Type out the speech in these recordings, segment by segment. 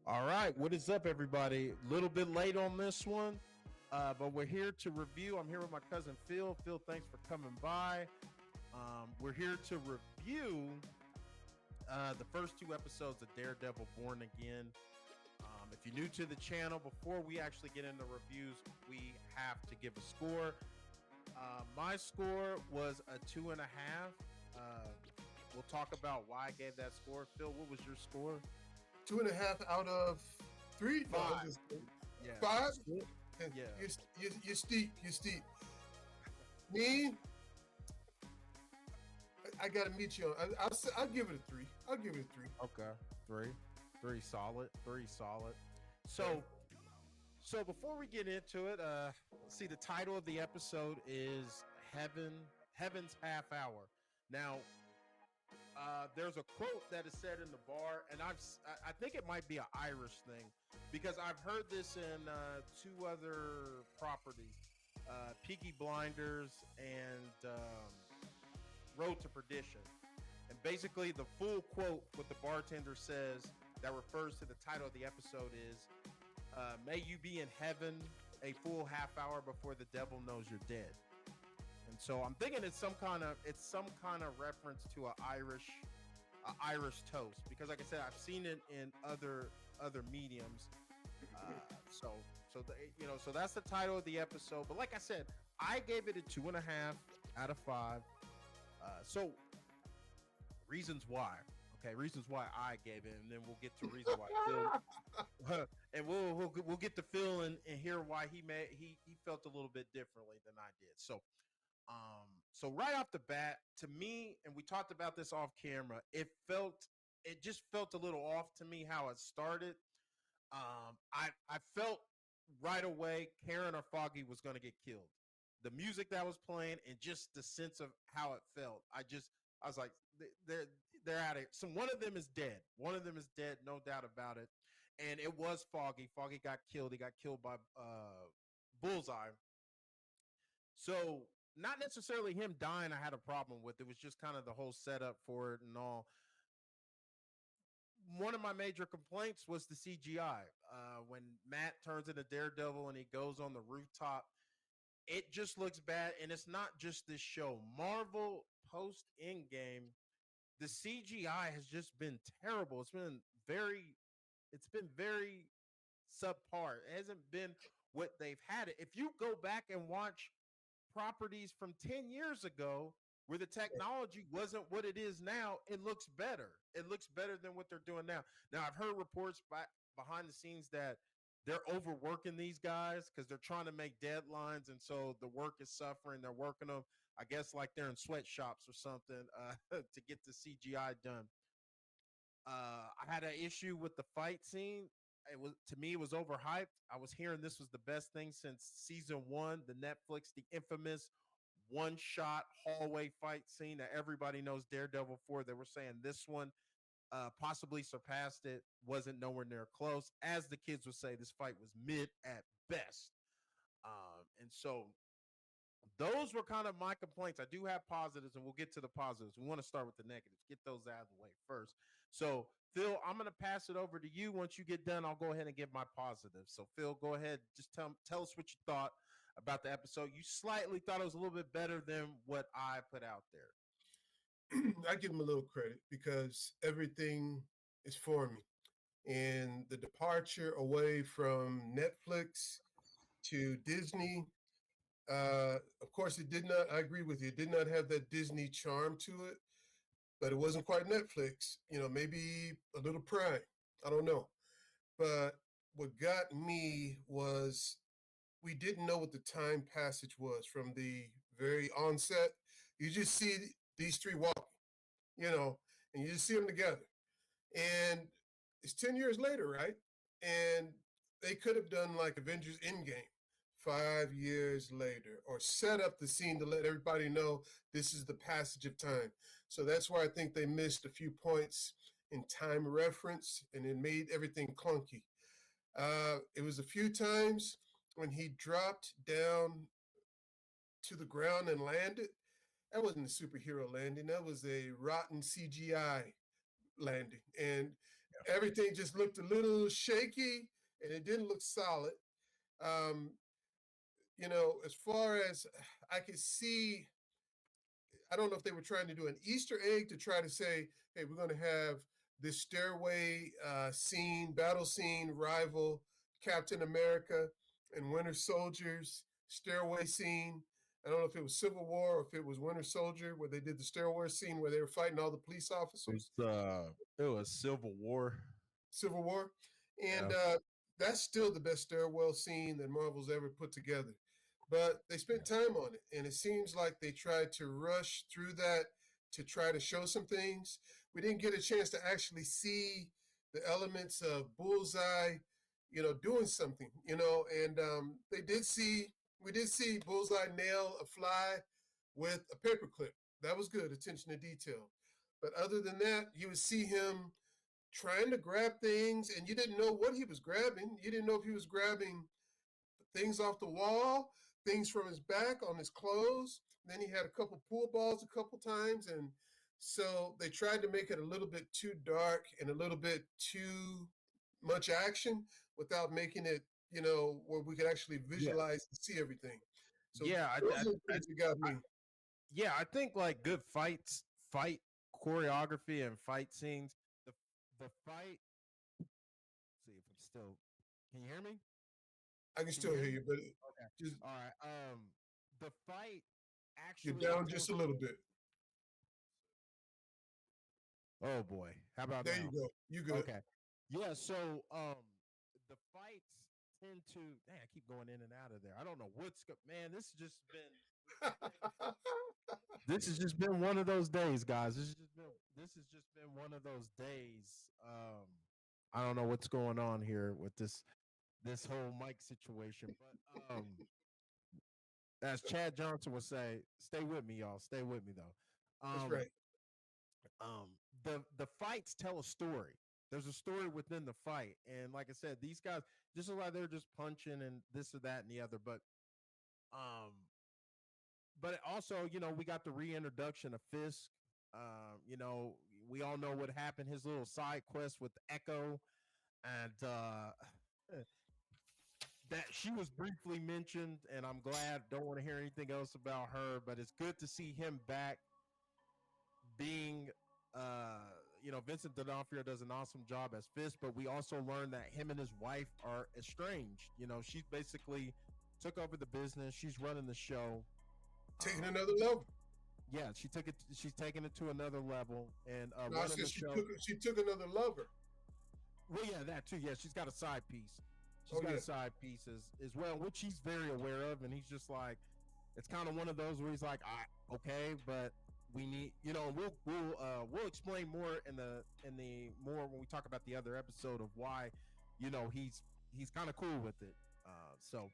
All right, what is up, everybody? A little bit late on this one, but we're here to review. I'm here with my cousin Phil. Phil, thanks for coming by. We're here to review the first two episodes of Daredevil Born Again. If you're new to the channel, before we actually get into reviews, we have to give a score. My score was a 2.5. We'll talk about why I gave that score. Phil, what was your score? 2.5 out of three. No, I'm Five. just Yeah. five. Yeah. You're steep. You're steep. Me, I gotta meet you on. I'll give it a three. I'll give it a three. Okay. Three. Three solid. Three solid. Okay. So before we get into it, see, the title of the episode is Heaven's Half Hour. Now, there's a quote that is said in the bar, and I think it might be an Irish thing because I've heard this in two other properties, Peaky Blinders and Road to Perdition. And basically, the full quote, what the bartender says that refers to the title of the episode is, "May you be in heaven a full half hour before the devil knows you're dead." And so I'm thinking it's some kind of reference to a Irish toast, because like I said, I've seen it in other mediums. So that's the title of the episode. But like I said, I gave it a 2.5 out of 5. So reasons why. Okay, reasons why I gave it, and then we'll get to reason why Phil, and we'll get to Phil and hear why he felt a little bit differently than I did. So right off the bat, to me, and we talked about this off camera, it just felt a little off to me how it started. I felt right away Karen or Foggy was going to get killed. The music that was playing and just the sense of how it felt. I was like, they're out of here. So one of them is dead. One of them is dead, no doubt about it. And it was Foggy. Foggy got killed. He got killed by Bullseye. So not necessarily him dying I had a problem with. It was just kind of the whole setup for it and all. One of my major complaints was the CGI. When Matt turns into Daredevil and he goes on the rooftop, it just looks bad. And it's not just this show. Marvel post Endgame, the CGI has just been terrible. It's been very subpar. It hasn't been what they've had it. If you go back and watch properties from 10 years ago where the technology wasn't what it is now, it looks better. It looks better than what they're doing now. Now, I've heard reports behind the scenes that they're overworking these guys because they're trying to make deadlines, and so the work is suffering. They're working them, I guess, like they're in sweatshops or something to get the CGI done. I had an issue with the fight scene. It was, to me, it was overhyped. I was hearing this was the best thing since season one, the Netflix, the infamous one shot hallway fight scene that everybody knows Daredevil for. They were saying this one possibly surpassed it, wasn't nowhere near close. As the kids would say, this fight was mid at best. And so those were kind of my complaints. I do have positives, and we'll get to the positives. We want to start with the negatives, get those out of the way first. So, Phil, I'm going to pass it over to you. Once you get done, I'll go ahead and give my positives. So, Phil, go ahead. Just tell us what you thought about the episode. You slightly thought it was a little bit better than what I put out there. I give them a little credit because everything is for me, and the departure away from Netflix to Disney. Of course, it did not. I agree with you. It did not have that Disney charm to it, but it wasn't quite Netflix. Maybe a little Prime. I don't know. But what got me was we didn't know what the time passage was from the very onset. You just see these three walking, and you just see them together. And it's 10 years later, right? And they could have done like Avengers Endgame 5 years later, or set up the scene to let everybody know this is the passage of time. So that's why I think they missed a few points in time reference, and it made everything clunky. It was a few times when he dropped down to the ground and landed. That wasn't a superhero landing. That was a rotten CGI landing. And everything just looked a little shaky and it didn't look solid. Um, as far as I could see, I don't know if they were trying to do an Easter egg to try to say, hey, we're going to have this stairway scene, battle scene, rival Captain America and Winter Soldier's stairway scene. I don't know if it was Civil War or if it was Winter Soldier, where they did the stairway scene where they were fighting all the police officers. It was Civil War. Civil War. And Yeah. that's still the best stairwell scene that Marvel's ever put together. But they spent time on it, and it seems like they tried to rush through that to try to show some things. We didn't get a chance to actually see the elements of Bullseye, doing something, and we did see Bullseye nail a fly with a paperclip. That was good, attention to detail. But other than that, you would see him trying to grab things, and you didn't know what he was grabbing. You didn't know if he was grabbing things off the wall, things from his back on his clothes. Then he had a couple pool balls a couple times, and so they tried to make it a little bit too dark and a little bit too much action without making it, where we could actually Yeah. visualize and see everything. So Yeah. those are the things that got I, me. yeah, I think like good fight choreography and fight scenes. The the fight. See if I'm still. Can you hear me? I can Can you still hear hear me? you, but Okay. just All right. The fight you're actually down tells. just a little bit. Oh boy, how about There you now? go. You good. Okay. Yeah. So the fights tend to. Dang, I keep going in and out of there. I don't know man. This has just been one of those days, guys. This has just been one of those days. I don't know what's going on here with this whole mic situation, but as Chad Johnson would say, stay with me, y'all. Stay with me though. That's right. Um, the fights tell a story. There's a story within the fight, and like I said, these guys just look like they're just punching and this or that and the other, um, but also, we got the reintroduction of Fisk. We all know what happened. His little side quest with Echo, and that she was briefly mentioned, and I'm glad. Don't want to hear anything else about her, but it's good to see him back being Vincent D'Onofrio does an awesome job as Fisk, but we also learned that him and his wife are estranged. She's basically took over the business. She's running the show. Taking another level. Yeah, she's taking it to another level and No, I running said the show. she took another lover. Well, yeah, that too. Yeah, she's got a side piece. She's Oh got yeah. a side piece as well, which he's very aware of, and he's just like, it's kind of one of those where he's like, okay, but we need, we'll explain more in the more when we talk about the other episode of why, he's kind of cool with it. So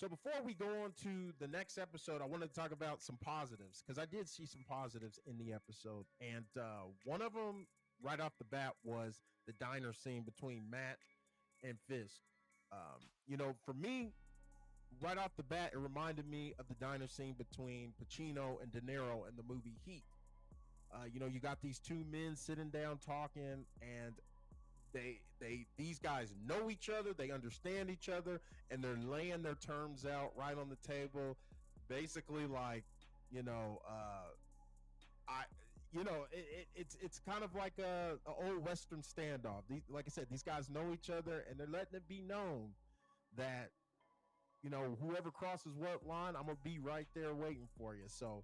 before we go on to the next episode, I wanted to talk about some positives because I did see some positives in the episode, and one of them right off the bat was the diner scene between Matt and Fisk. For me, right off the bat, it reminded me of the diner scene between Pacino and De Niro in the movie Heat. You got these two men sitting down talking, and these guys know each other, they understand each other, and they're laying their terms out right on the table, basically like, I. It's kind of like a old Western standoff. Like I said, these guys know each other, and they're letting it be known that whoever crosses what line, I'm gonna be right there waiting for you. So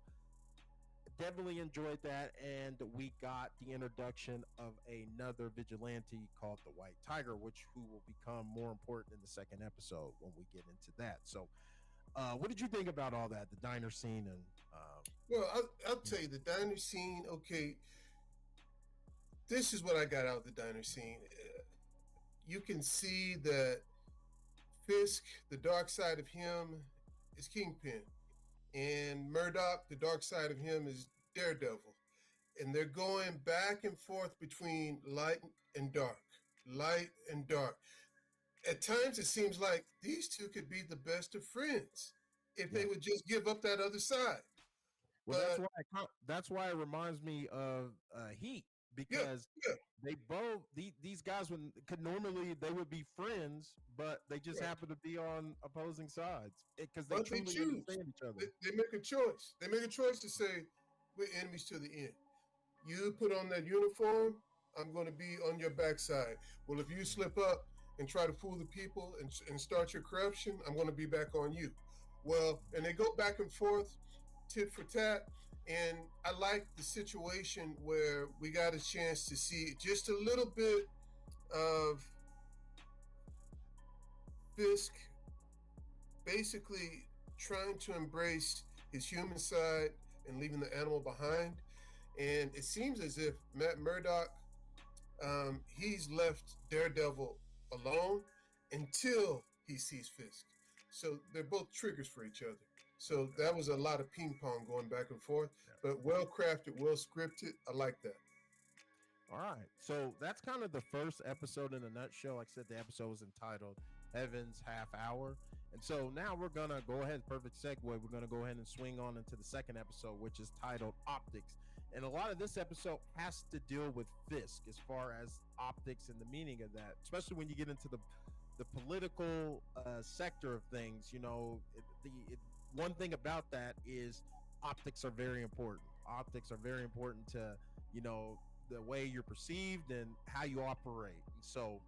definitely enjoyed that, and we got the introduction of another vigilante called the White Tiger, who will become more important in the second episode when we get into that. So, what did you think about all that, the diner scene, and Well, I'll tell you the diner scene. Okay, this is what I got out of the diner scene. You can see that Fisk, the dark side of him, is Kingpin, and Murdoch, the dark side of him, is Daredevil, and they're going back and forth between light and dark, light and dark. At times, it seems like these two could be the best of friends if yeah? they would just give up that other side. Well, But that's why it reminds me of Heat. Yeah, because yeah, they both these guys could normally they would be friends, but they just right. happen to be on opposing sides because they But they truly choose. understand each other. They make a choice. They make a choice to say, we're enemies to the end. You put on that uniform, I'm going to be on your backside. Well, if you slip up and try to fool the people and start your corruption, I'm going to be back on you. Well, and they go back and forth, tit for tat. And I like the situation where we got a chance to see just a little bit of Fisk basically trying to embrace his human side and leaving the animal behind. And it seems as if Matt Murdock, he's left Daredevil alone until he sees Fisk. So they're both triggers for each other. So that was a lot of ping pong going back and forth, but well crafted, well scripted. I like that. All right. So that's kind of the first episode in a nutshell. Like I said, the episode was entitled Heaven's Half Hour. And so now we're going to go ahead, perfect segue. We're going to go ahead and swing on into the second episode, which is titled Optics. And a lot of this episode has to deal with Fisk as far as optics and the meaning of that, especially when you get into the political sector of things. You know, one thing about that is optics are very important. Optics are very important to, you know, the way you're perceived and how you operate. And so,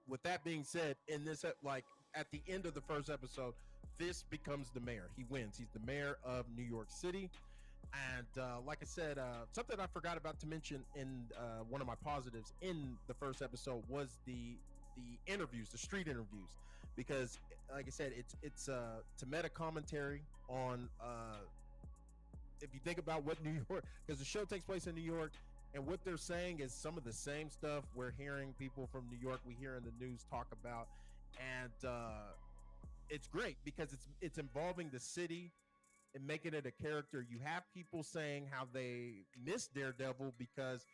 with that being said, in this, like at the end of the first episode, Fisk becomes the mayor. He wins. He's the mayor of New York City. And like I said, something I forgot about to mention in one of my positives in the first episode was the interviews, the street interviews, because like I said, it's a meta commentary on if you think about what New York, because the show takes place in New York, and what they're saying is some of the same stuff we're hearing people from New York we hear in the news talk about, and it's great because it's involving the city and making it a character. You have people saying how they miss Daredevil because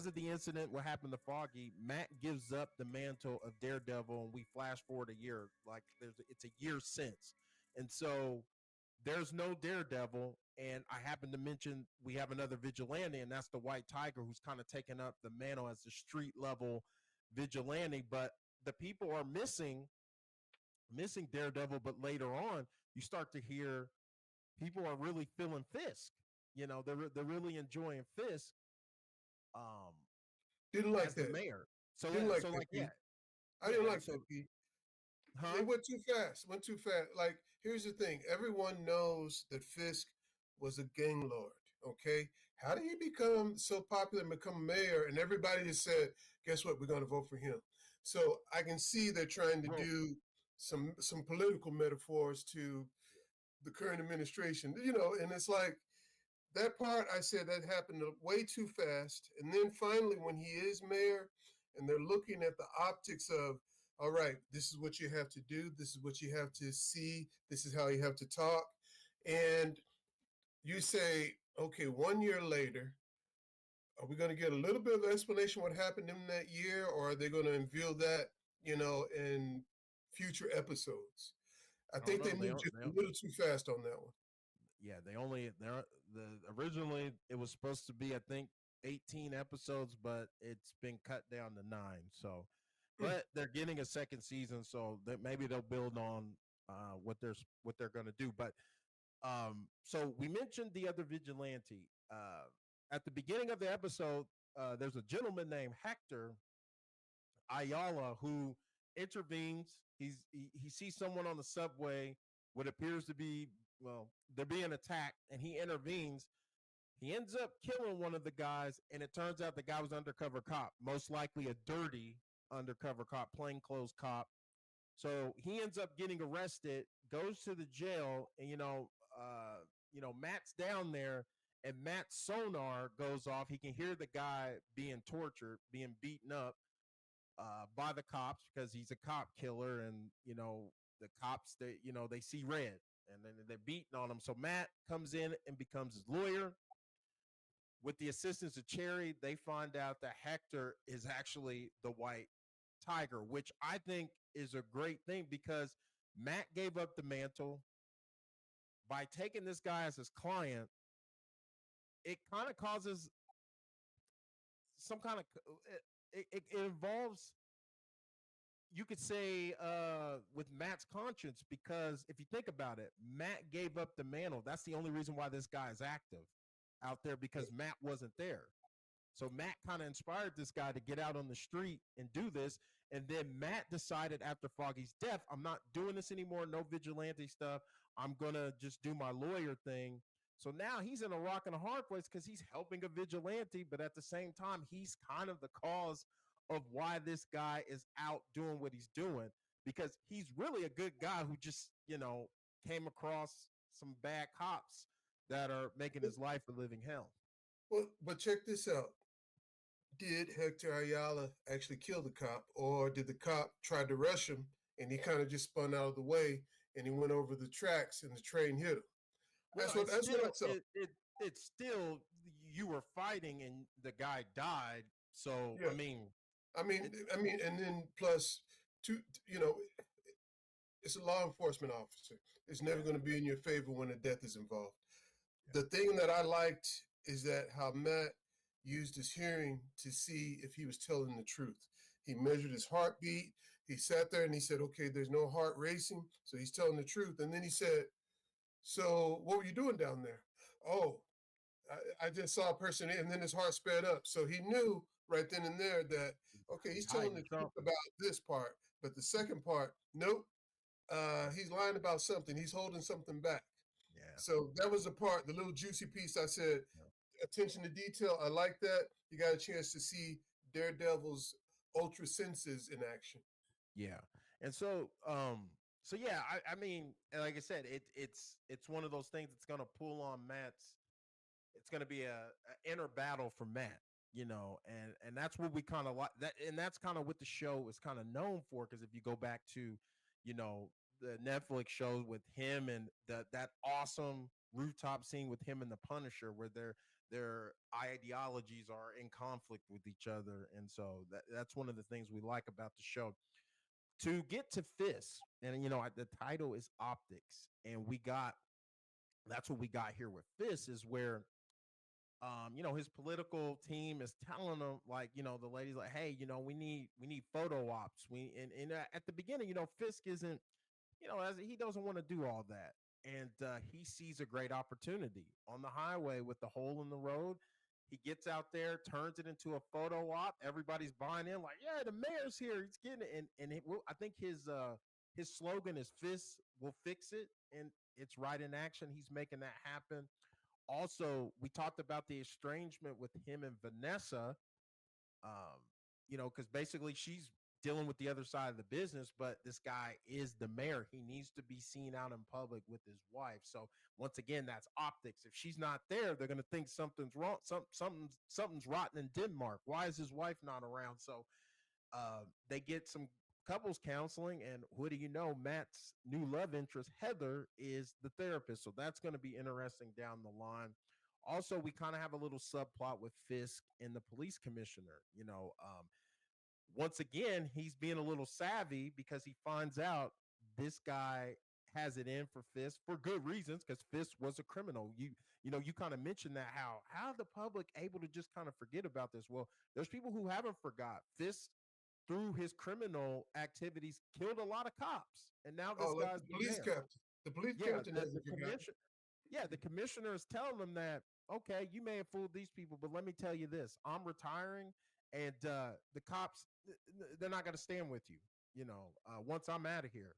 of the incident what happened to Foggy. Matt gives up the mantle of Daredevil, and we flash forward a year, like it's a year since, and so there's no Daredevil. And I happen to mention we have another vigilante, and that's the White Tiger, who's kind of taken up the mantle as the street level vigilante. But the people are missing Daredevil. But later on, you start to hear people are really feeling Fisk. You know, they're really enjoying Fisk um, Didn't like as the that. mayor. So Didn't like so that, like Pete. I yeah. didn't like So that, Pete. They huh? went too fast. Went too fast. Like, here's the thing: everyone knows that Fisk was a gang lord. Okay, how did he become so popular and become mayor? And everybody just said, "Guess what? We're going to vote for him." So I can see they're trying to Well, do some political metaphors to the current administration. And it's like that part. I said that happened way too fast. And then finally, when he is mayor, and they're looking at the optics of, all right, this is what you have to do, this is what you have to see, this is how you have to talk, and you say, okay, 1 year later, are we going to get a little bit of explanation what happened in that year, or are they going to unveil that, in future episodes? I I don't think they know. moved just a little too fast on that one. Yeah, the originally it was supposed to be I think 18 episodes, but it's been cut down to 9. So, Mm. but they're getting a second season, so that maybe they'll build on what they're going to do. But so we mentioned the other vigilante at the beginning of the episode. There's a gentleman named Hector Ayala who intervenes. He sees someone on the subway, what appears to be, well, they're being attacked, and he intervenes. He ends up killing one of the guys, and it turns out the guy was an undercover cop, most likely a dirty undercover cop, plainclothes cop. So he ends up getting arrested, goes to the jail, and Matt's down there, and Matt's sonar goes off. He can hear the guy being tortured, being beaten up by the cops because he's a cop killer, and the cops they see red, and then they're beating on him. So Matt comes in and becomes his lawyer with the assistance of Cherry. They find out that Hector is actually the White Tiger, which I think is a great thing because Matt gave up the mantle by taking this guy as his client. It kind of causes some kind of it involves, you could say, with Matt's conscience, because if you think about it, Matt gave up the mantle. That's the only reason why this guy is active out there, because Matt wasn't there. So Matt kind of inspired this guy to get out on the street and do this. And then Matt decided after Foggy's death, I'm not doing this anymore. No vigilante stuff. I'm going to just do my lawyer thing. So now he's in a rock and a hard place because he's helping a vigilante, but at the same time, he's kind of the cause of why this guy is out doing what he's doing, because he's really a good guy who just, came across some bad cops that are making his life a living hell. Well, but check this out. Did Hector Ayala actually kill the cop, or did the cop try to rush him and he kind of just spun out of the way and he went over the tracks and the train hit him? Well, That's what I saw. it's still, you were fighting and the guy died. So Yeah, I mean, it, and then plus, two, you know, it's a law enforcement officer. It's never yeah, going to be in your favor when a death is involved. yeah, The thing that I liked is that how Matt used his hearing to see if he was telling the truth. He measured his heartbeat. He sat there and he said, okay, there's no heart racing. So he's telling the truth. And then he said, so what were you doing down there? Oh, I just saw a person, and then his heart sped up. So he knew right then and there that, okay, he's he's telling hiding the truth something. about this part. But the second part, nope, he's lying about something. He's holding something back. Yeah, So that was the part, the little juicy piece I said, yeah, attention to detail. I like that. You got a chance to see Daredevil's ultra senses in action. yeah. And so yeah, I mean, like I said, it's one of those things that's gonna pull on Matt's. It's going to be a inner battle for Matt, and that's what we kind of like that, and that's kind of what the show is kind of known for. Because if you go back to, you know, the Netflix shows with him and that awesome rooftop scene with him and the Punisher, where their ideologies are in conflict with each other, and so that's one of the things we like about the show. To get to Fist, and the title is Optics, and we got that's what we got here with Fist is where his political team is telling him, like, the lady's like, hey, we need photo ops. And at the beginning, Fisk isn't, as he doesn't want to do all that. And he sees a great opportunity on the highway with the hole in the road. He gets out there, turns it into a photo op. Everybody's buying in, like, yeah, the mayor's here. He's getting it. I think his slogan is "Fists will fix it," and it's right in action. He's making that happen. Also, we talked about the estrangement with him and Vanessa, um, because basically she's dealing with the other side of the business, but this guy is the mayor. He needs to be seen out in public with his wife. So once again, that's optics. If she's not there, they're gonna think something's wrong. Something's rotten in Denmark. Why is his wife not around? So they get some couples counseling, and what do you know? Matt's new love interest, Heather, is the therapist. So that's going to be interesting down the line. Also, we kind of have a little subplot with Fisk and the police commissioner. Once again, he's being a little savvy because he finds out this guy has it in for Fisk for good reasons, because Fisk was a criminal. You kind of mentioned that, how the public able to just kind of forget about this. Well, there's people who haven't forgot. Fisk, through his criminal activities, killed a lot of cops, and now this Oh, like guy's the the police mayor. captain. The police Yeah, captain the hasn't forgotten. commission. Yeah, the commissioner is telling them that, okay, you may have fooled these people, but let me tell you this: I'm retiring, and the cops, they're not going to stand with you. Once I'm out of here,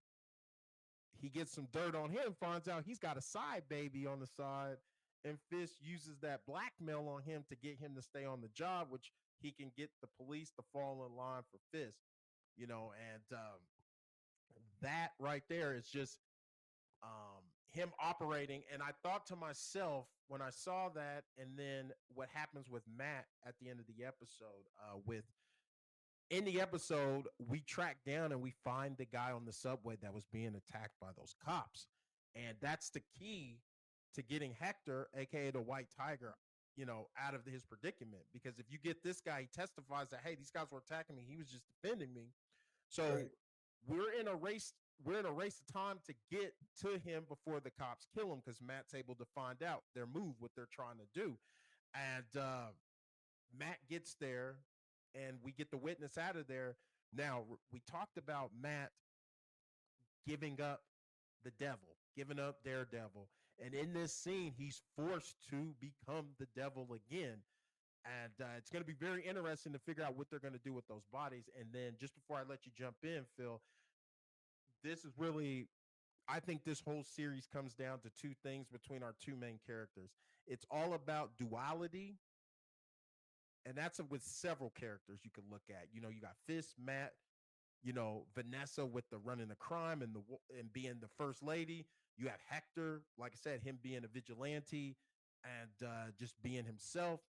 he gets some dirt on him, finds out he's got a side baby on the side, and Fisk uses that blackmail on him to get him to stay on the job, which he can get the police to fall in line for Fisk. And that right there is just him operating. And I thought to myself when I saw that, and then what happens with Matt at the end of the episode, with in the episode, we track down and we find the guy on the subway that was being attacked by those cops. And that's the key to getting Hector, aka the White Tiger, out of his predicament. Because if you get this guy, he testifies that, hey, these guys were attacking me. He was just defending me. So Right. we're in a race. We're in a race of time to get to him before the cops kill him, because Matt's able to find out their move, what they're trying to do. And Matt gets there, and we get the witness out of there. Now we talked about Matt giving up the devil, giving up Daredevil, and in this scene, he's forced to become the devil again. And it's going to be very interesting to figure out what they're going to do with those bodies. And then, just before I let you jump in, Phil, this is really, I think this whole series comes down to two things between our two main characters. It's all about duality, and that's with several characters you can look at. You know, you got Fist, Matt, you know, Vanessa with the running the crime and and being the first lady. You have Hector, like I said, him being a vigilante and just being himself.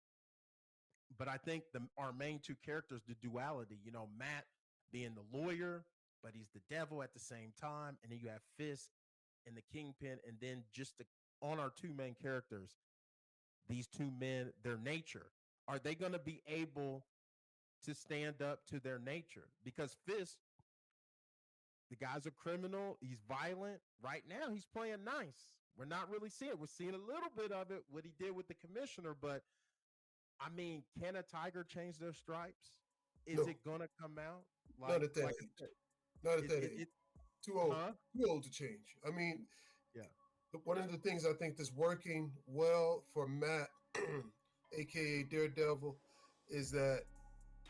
But I think our main two characters, the duality, you know, Matt being the lawyer, but he's the devil at the same time. And then you have Fisk and the Kingpin. And then just on our two main characters, these two men, their nature. Are they going to be able to stand up to their nature? Because Fisk, the guy's a criminal. He's violent. Right now, he's playing nice. We're not really seeing it. We're seeing a little bit of it, what he did with the commissioner, but I mean, can a tiger change their stripes? Is No, it gonna come out? not at that Like I age. said, Not at that age. it Too old. huh? Too old to change. I mean, Yeah. one of the things I think that's working well for Matt, aka Daredevil, is that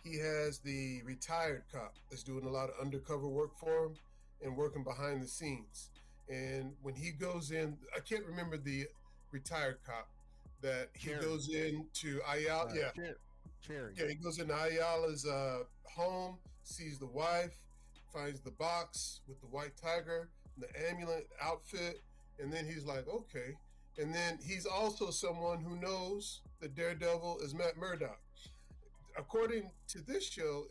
he has the retired cop that's doing a lot of undercover work for him and working behind the scenes. And when he goes in, I can't remember the retired cop that he Cherry. goes into Ayala. Yeah, Cherry. Cherry. yeah, he goes into Ayala's home, sees the wife, finds the box with the white tiger, the amulet outfit, and then he's like, okay. And then he's also someone who knows the Daredevil is Matt Murdock. According to this show,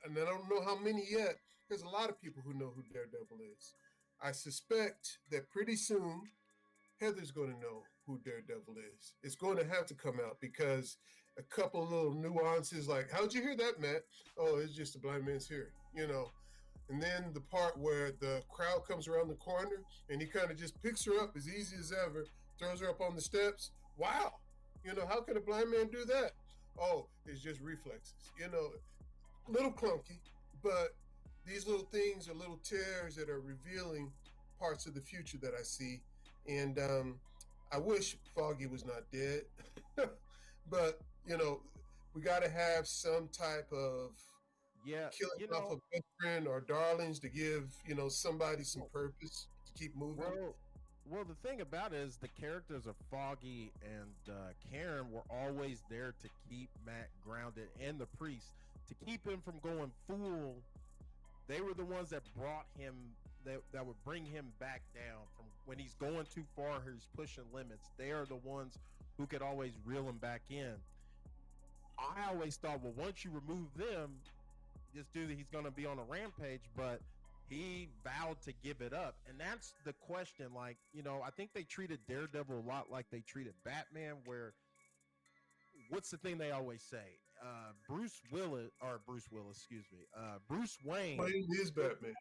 and I don't know how many yet, there's a lot of people who know who Daredevil is. I suspect that pretty soon Heather's going to know who Daredevil is. It's going to have to come out because a couple of little nuances like, how'd you hear that, Matt? Oh, it's just a blind man's hearing, you know. And then the part where the crowd comes around the corner and he kind of just picks her up as easy as ever, throws her up on the steps. Wow. You know, how can a blind man do that? Oh, it's just reflexes. You know, a little clunky, but these little things are little tears that are revealing parts of the future that I see. And I wish Foggy was not dead, but you know, we got to have some type of Yeah. killing You off a know, best friend or darlings to give somebody some well, purpose to keep moving. well, the thing about it is the characters of Foggy and Karen were always there to keep Matt grounded, and the priest to keep him from going full. They were the ones that brought him, that would bring him back down from when he's going too far, he's pushing limits. They are the ones who could always reel him back in. I always thought, well, once you remove them, this dude, he's going to be on a rampage, but he vowed to give it up. And that's the question. Like, you know, I think they treated Daredevil a lot like they treated Batman, where what's the thing they always say? Bruce Willis, excuse me. Bruce Wayne Wayne is Batman.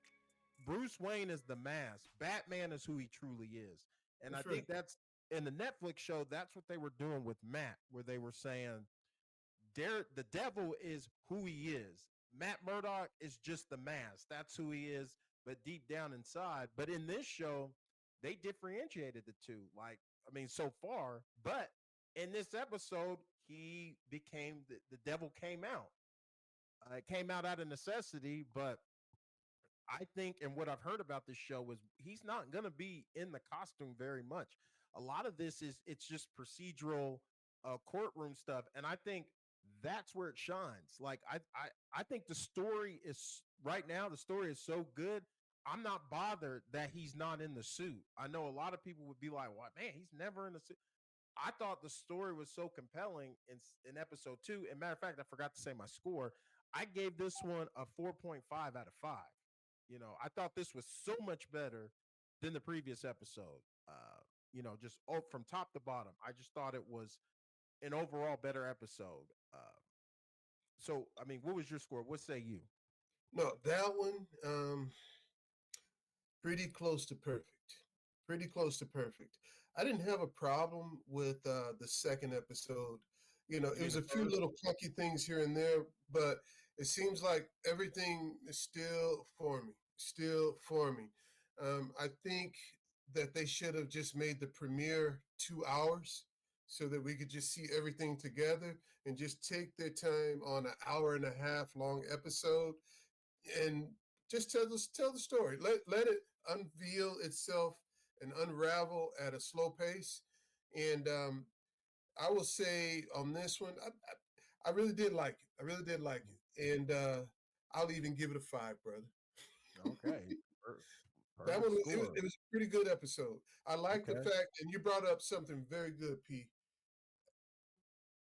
Bruce Wayne is the mask. Batman is who he truly is. And I That's right. think that's in the Netflix show, that's what they were doing with Matt, where they were saying the devil is who he is. Matt Murdock is just the mask. That's who he is, but deep down inside. But in this show, they differentiated the two. Like, I mean, so far, but in this episode, he became the devil came out. It came out of necessity, but I think, and what I've heard about this show is he's not going to be in the costume very much. A lot of this is it's just procedural courtroom stuff, and I think that's where it shines. Like I think the story is right now. The story is so good. I'm not bothered that he's not in the suit. I know a lot of people would be like, "Well, man, he's never in the suit." I thought the story was so compelling in episode two. And matter of fact, I forgot to say my score. I gave this one a 4.5 out of 5. You know, I thought this was so much better than the previous episode. You know, just from top to bottom. I just thought it was an overall better episode. So, I mean, what was your score? What say you? No, that one, pretty close to perfect. Pretty close to perfect. I didn't have a problem with the second episode. You It mean was the a few first? little clunky things here and there, but it seems like everything is still for me, still for me. I think that they should have just made the premiere 2 hours so that we could just see everything together and just take their time on an hour and a half long episode and just tell the story. Let it unveil itself and unravel at a slow pace. And I will say on this one, I really did like it. I really did like it, and I'll even give it a 5, brother. Okay, That perfect one, score. it was a pretty good episode. I like the Okay. fact, and you brought up something very good, Pete.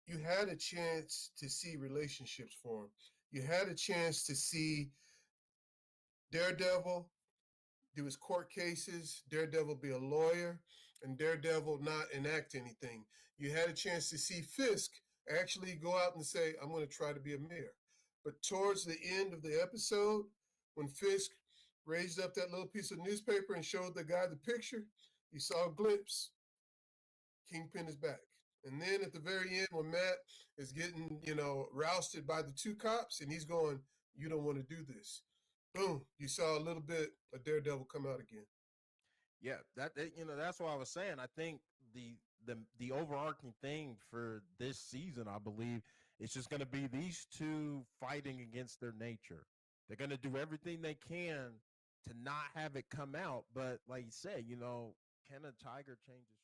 You had a chance to see relationships form. You had a chance to see Daredevil do his court cases, Daredevil be a lawyer, and Daredevil not enact anything. You had a chance to see Fisk actually go out and say, I'm going to try to be a mayor. But towards the end of the episode, when Fisk raised up that little piece of newspaper and showed the guy the picture, you saw a glimpse. Kingpin is back. And then at the very end, when Matt is getting, rousted by the two cops and he's going, You don't want to do this. Boom, you saw a little bit of Daredevil come out again. Yeah, that's what I was saying. I think the the overarching thing for this season, I believe, is just going to be these two fighting against their nature. They're going to do everything they can to not have it come out, but like you said, can a tiger change his